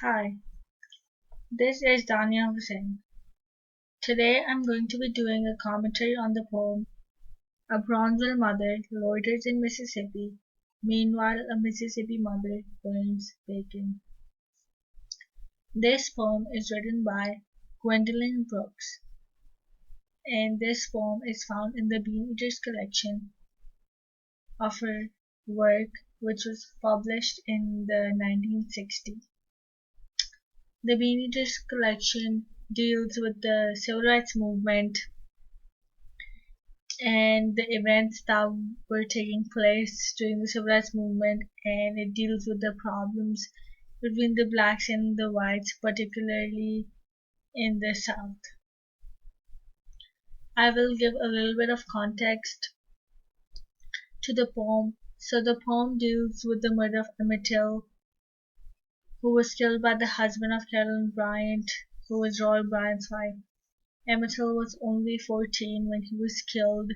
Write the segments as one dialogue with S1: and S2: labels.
S1: Hi, this is Dania Hussain. Today I'm going to be doing a commentary on the poem A Bronzeville Mother Loiters in Mississippi, Meanwhile a Mississippi Mother Burns Bacon. This poem is written by Gwendolyn Brooks, and this poem is found in the Bean Eaters collection of her work, which was published in the 1960s. The Bean Eaters collection deals with the civil rights movement and the events that were taking place during the civil rights movement, and it deals with the problems between the blacks and the whites, particularly in the South. I will give a little bit of context to the poem. So the poem deals with the murder of Emmett Till, who was killed by the husband of Carolyn Bryant, who was Roy Bryant's wife. Emmett Till was only 14 when he was killed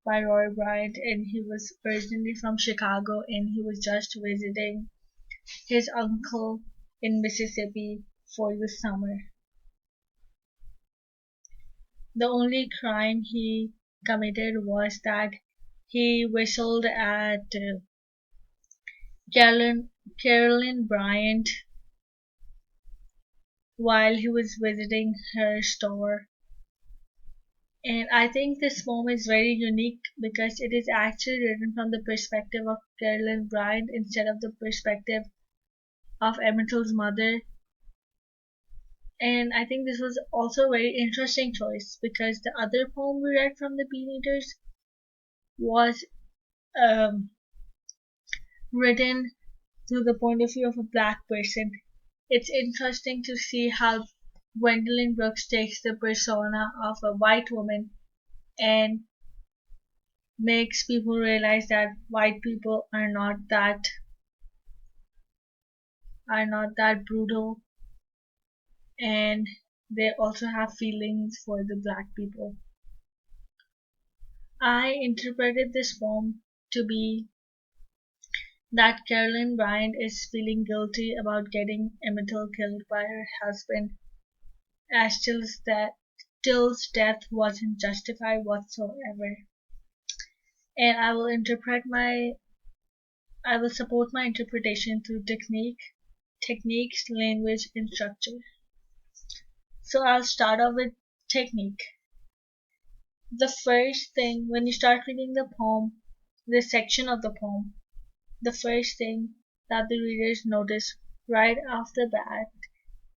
S1: by Roy Bryant, and he was originally from Chicago, and he was just visiting his uncle in Mississippi for the summer. The only crime he committed was that he whistled at Carolyn Bryant while he was visiting her store. And I think this poem is very unique because it is actually written from the perspective of Carolyn Bryant instead of the perspective of Emmett Till's mother. And I think this was also a very interesting choice because the other poem we read from the Bean Eaters was um, written through the point of view of a black person. It's interesting to see how Gwendolyn Brooks takes the persona of a white woman and makes people realize that white people are not that brutal, and they also have feelings for the black people. I interpreted this poem to be that Carolyn Bryant is feeling guilty about getting Emmett Till killed by her husband, as Till's death wasn't justified whatsoever. And I will support my interpretation through techniques, language, and structure. So I'll start off with technique. The first thing when you start reading the poem, this section of the poem, the first thing that the readers notice right off the bat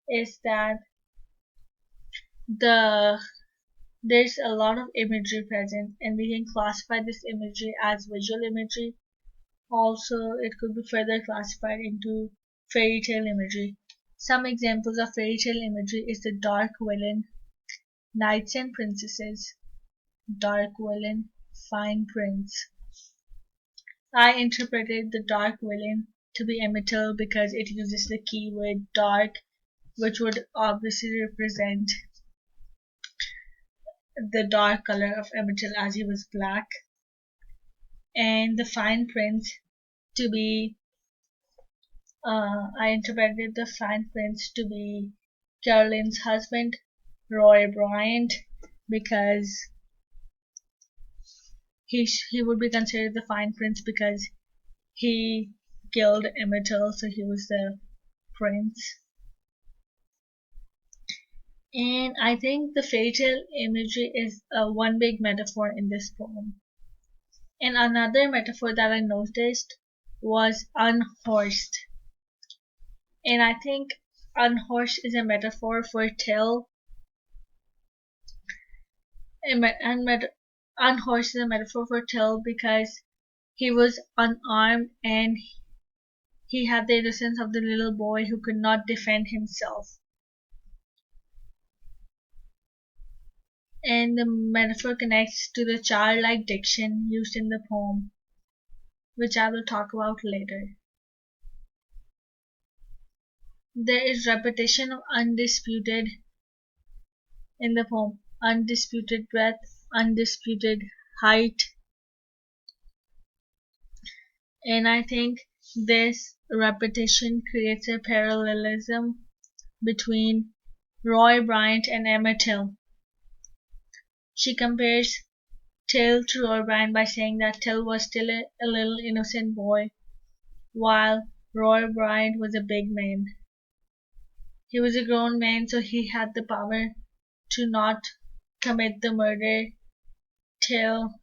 S1: is that the there's a lot of imagery present, and we can classify this imagery as visual imagery. Also, it could be further classified into fairy tale imagery. Some examples of fairy tale imagery is the dark villain, knights and princesses, dark villain, fine prince. I interpreted the dark villain to be Emmett Till because it uses the keyword dark, which would obviously represent the dark color of Emmett Till as he was black, and the fine prince to be I interpreted the fine prince to be Carolyn's husband, Roy Bryant, because he would be considered the fine prince because he killed Emmett Till, so he was the prince. And I think the fairy tale imagery is one big metaphor in this poem. And another metaphor that I noticed was unhorsed. And I think unhorsed is a metaphor for Till. Unhorsed is a metaphor for Till because he was unarmed and he had the innocence of the little boy who could not defend himself. And the metaphor connects to the childlike diction used in the poem, which I will talk about later. There is repetition of undisputed in the poem, undisputed breadth, undisputed height, and I think This repetition creates a parallelism between Roy Bryant and Emmett Till. She compares Till to Roy Bryant by saying that Till was still a little innocent boy, while Roy Bryant was a big man. He was a grown man, so he had the power to not commit the murder Till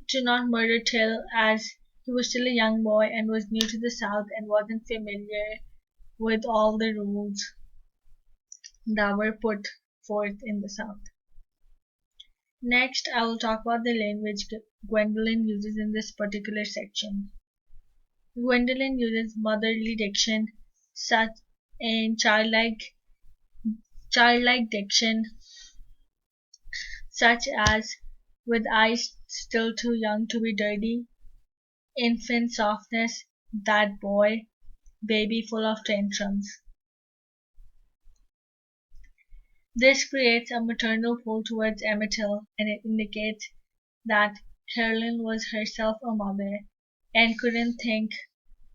S1: to not murder Till, as he was still a young boy and was new to the South and wasn't familiar with all the rules that were put forth in the South. Next, I will talk about the language Gwendolyn uses in this particular section. Gwendolyn uses motherly diction such and childlike diction such as with eyes still too young to be dirty, infant softness, that boy, baby full of tantrums. This creates a maternal pull towards Emmett Till, and it indicates that Carolyn was herself a mother and couldn't think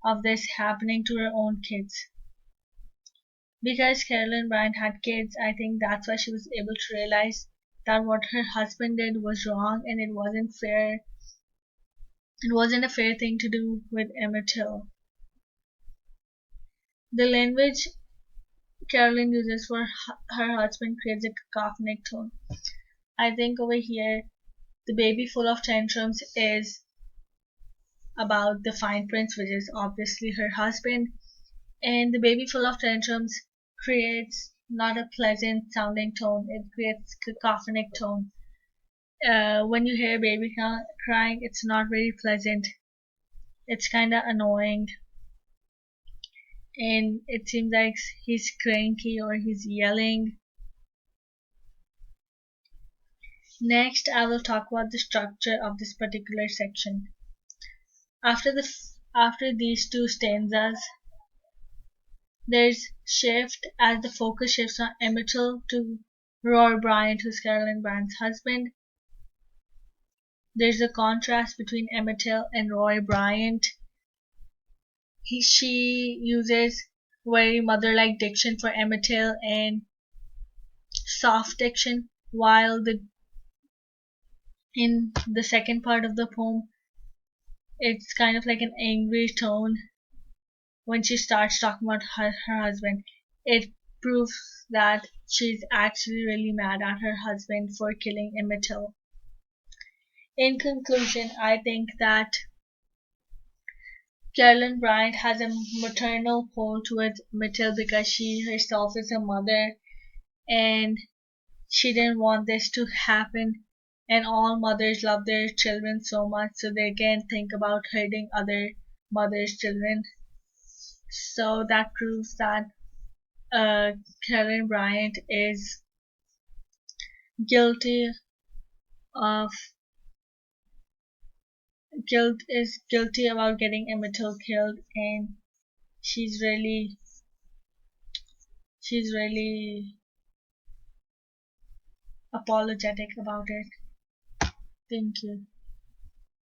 S1: of this happening to her own kids. Because Carolyn Bryant had kids, I think that's why she was able to realize that what her husband did was wrong and it wasn't fair. It wasn't a fair thing to do with Emmett Till. The language Carolyn uses for her husband creates a cacophonic tone. I think over here, the baby full of tantrums is about the fine prince, which is obviously her husband, and the baby full of tantrums creates not a pleasant sounding tone, it creates cacophonic tone. When you hear a baby crying, it's not very pleasant. It's kind of annoying, and it seems like he's cranky or he's yelling. Next, I will talk about the structure of this particular section. After these two stanzas, there's shift as the focus shifts from Emmett Till to Roy Bryant, who's Carolyn Bryant's husband. There's a contrast between Emmett Till and Roy Bryant. She uses very mother-like diction for Emmett Till and soft diction, while in the second part of the poem, it's kind of like an angry tone when she starts talking about her husband. It proves that she's actually really mad at her husband for killing Emmett Till. In conclusion, I think that Carolyn Bryant has a maternal pull towards Emmett Till because she herself is a mother and she didn't want this to happen. And all mothers love their children so much, so they can't think about hurting other mothers' children. So that proves that Carolyn Bryant is guilty of guilty about getting Emmett Till killed, and she's really apologetic about it. Thank you.